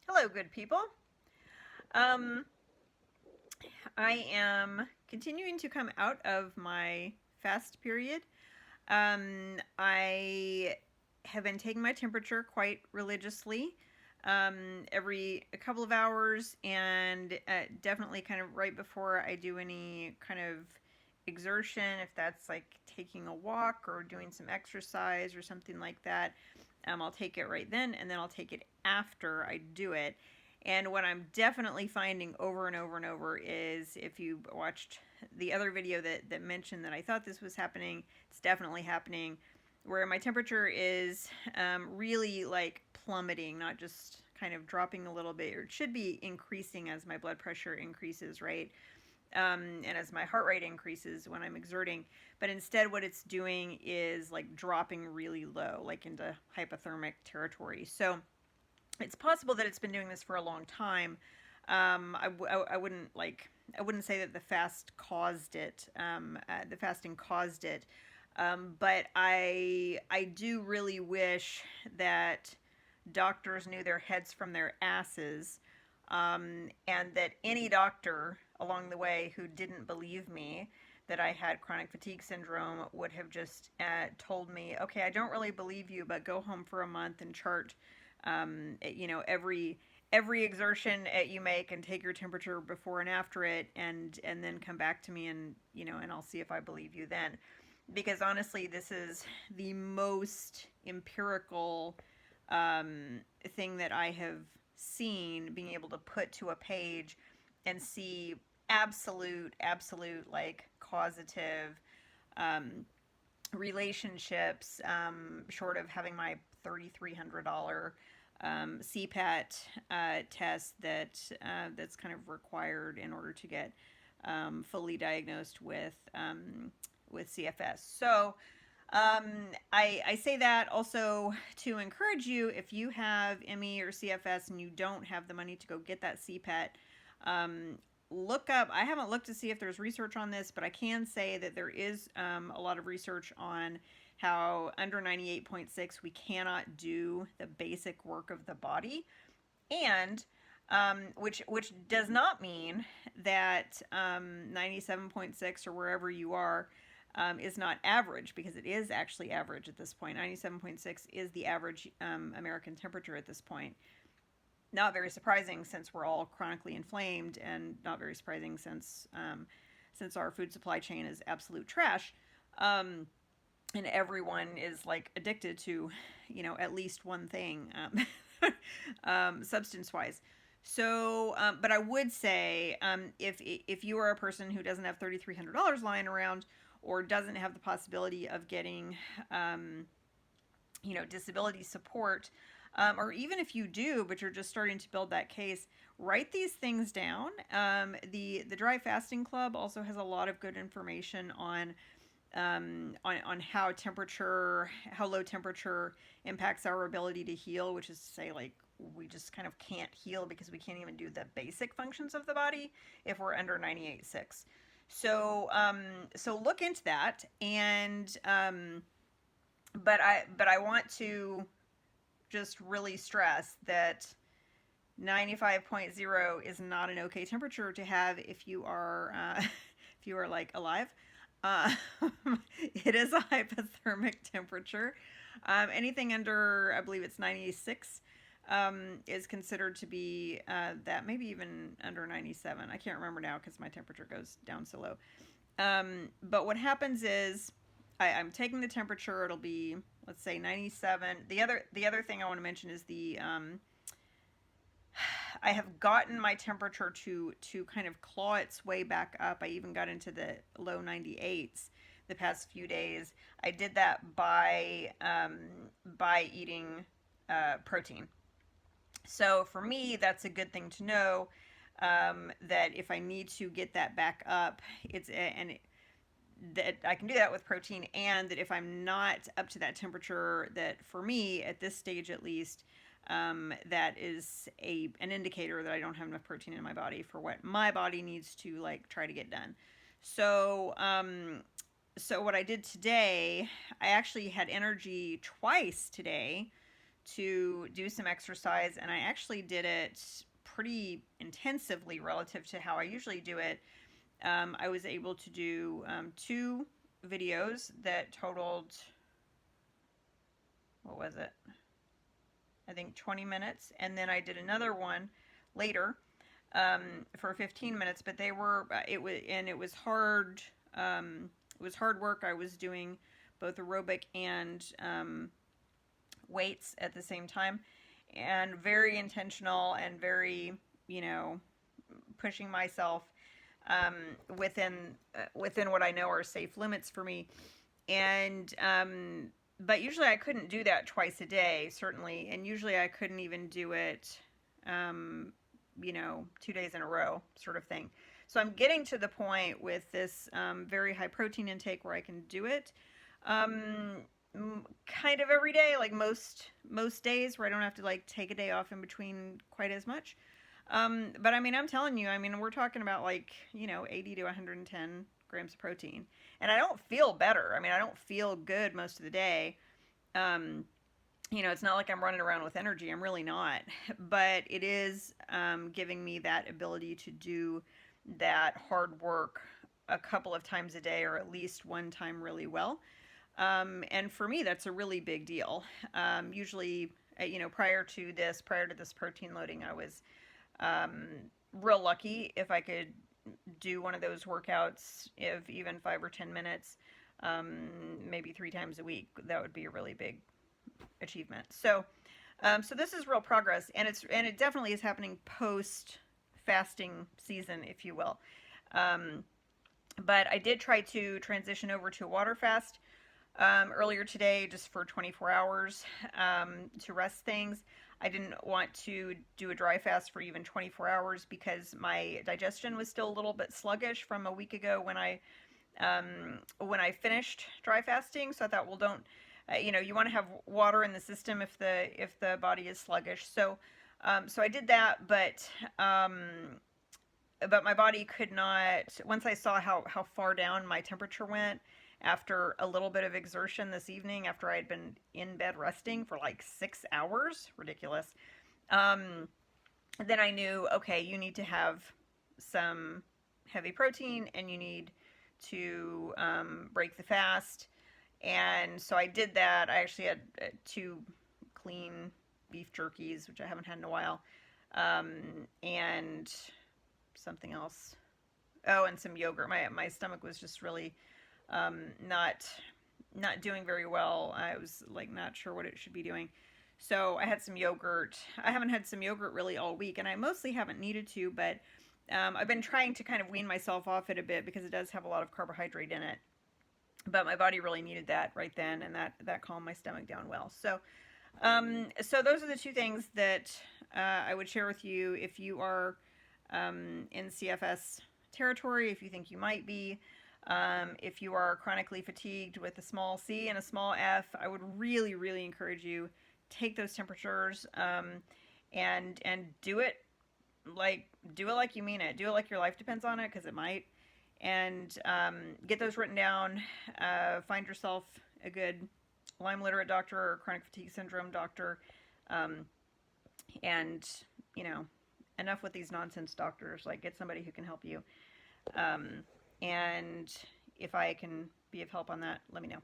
Hello, good people. Um, I am continuing to come out of my fast period. I have been taking my temperature quite religiously every a couple of hours, and definitely kind of right before I do any kind of exertion, if that's like taking a walk or doing some exercise or something like that. I'll take it right then, and then I'll take it after I do it. And what I'm definitely finding over and over and over is, if you watched the other video that mentioned that I thought this was happening, it's definitely happening, where my temperature is really like plummeting, not just kind of dropping a little bit, or it should be increasing as my blood pressure increases, right? And as my heart rate increases when I'm exerting. But instead, what it's doing is like dropping really low, like into hypothermic territory. So it's possible that it's been doing this for a long time. I wouldn't I wouldn't say that the fast caused it. The fasting caused it, but I do really wish that doctors knew their heads from their asses, and that any doctor along the way who didn't believe me that I had chronic fatigue syndrome would have just told me, okay, I don't really believe you, but go home for a month and chart, every exertion you make, and take your temperature before and after it, and then come back to me, and and I'll see if I believe you then. Because honestly, this is the most empirical thing that I have seen, being able to put to a page and see absolute like causative um, relationships, short of having my $3,300 CPAT test that's kind of required in order to get fully diagnosed with CFS. So I say that also to encourage you, if you have ME or CFS and you don't have the money to go get that CPAT, look up. I haven't looked to see if there's research on this, but I can say that there is a lot of research on how under 98.6 we cannot do the basic work of the body, and which does not mean that 97.6 or wherever you are is not average, because it is actually average at this point. 97.6 is the average American temperature at this point. Not very surprising, since we're all chronically inflamed, and not very surprising since our food supply chain is absolute trash, and everyone is like addicted to, at least one thing, substance wise. So, but I would say, if you are a person who doesn't have $3,300 lying around, or doesn't have the possibility of getting, disability support, or even if you do, but you're just starting to build that case, write these things down. The Dry Fasting Club also has a lot of good information on how low temperature impacts our ability to heal, which is to say, like, we just kind of can't heal because we can't even do the basic functions of the body if we're under 98.6. So look into that, and but I want to just really stress that 95.0 is not an okay temperature to have if you are if you are like alive. Uh, it is a hypothermic temperature. Anything under, I believe it's 96, is considered to be that, maybe even under 97. I can't remember now because my temperature goes down so low. But what happens is, I'm taking the temperature. It'll be, let's say, 97. The other thing I want to mention is I have gotten my temperature to kind of claw its way back up. I even got into the low 98s the past few days. I did that by eating protein. So for me, that's a good thing to know, that if I need to get that back up, that I can do that with protein, and that if I'm not up to that temperature, that for me at this stage at least, that is an indicator that I don't have enough protein in my body for what my body needs to like try to get done. So so what I did today, I actually had energy twice today to do some exercise, and I actually did it pretty intensively relative to how I usually do it. I was able to do 2 videos that totaled, what was it? I think 20 minutes, and then I did another one later for 15 minutes. But it was hard. It was hard work. I was doing both aerobic and weights at the same time, and very intentional and very, pushing myself within what I know are safe limits for me. And but usually I couldn't do that twice a day, certainly, and usually I couldn't even do it 2 days in a row, sort of thing. So I'm getting to the point with this very high protein intake where I can do it kind of every day, like most days, where I don't have to like take a day off in between quite as much. But I mean, I'm telling you, I mean, we're talking about like 80 to 110 grams of protein, and I don't feel better. I mean, I don't feel good most of the day. It's not like I'm running around with energy. I'm really not. But it is giving me that ability to do that hard work a couple of times a day, or at least one time really well. And for me, that's a really big deal. Usually, prior to this protein loading, I was real lucky if I could do one of those workouts of even 5 or 10 minutes, maybe 3 times a week. That would be a really big achievement. So this is real progress, and it definitely is happening post fasting season, if you will. But I did try to transition over to a water fast earlier today, just for 24 hours to rest things. I didn't want to do a dry fast for even 24 hours because my digestion was still a little bit sluggish from a week ago when I finished dry fasting. So I thought, well, don't you want to have water in the system if the body is sluggish. So I did that, but my body could not. Once I saw how far down my temperature went after a little bit of exertion this evening, after I had been in bed resting for like 6 hours, ridiculous, then I knew, okay, you need to have some heavy protein and you need to break the fast. And so I did that. I actually had 2 clean beef jerkies, which I haven't had in a while, and something else. Oh, and some yogurt. My stomach was just really not doing very well. I was like not sure what it should be doing. So I had some yogurt. I haven't had some yogurt really all week, and I mostly haven't needed to, but I've been trying to kind of wean myself off it a bit because it does have a lot of carbohydrate in it. But my body really needed that right then, and that calmed my stomach down well. So those are the 2 things that I would share with you if you are in CFS territory, if you think you might be. If you are chronically fatigued with a small c and a small f, I would really, really encourage you, take those temperatures and do it like you mean it. Do it like your life depends on it, because it might. And get those written down. Find yourself a good Lyme literate doctor or chronic fatigue syndrome doctor. And, enough with these nonsense doctors. Like, get somebody who can help you. And if I can be of help on that, let me know.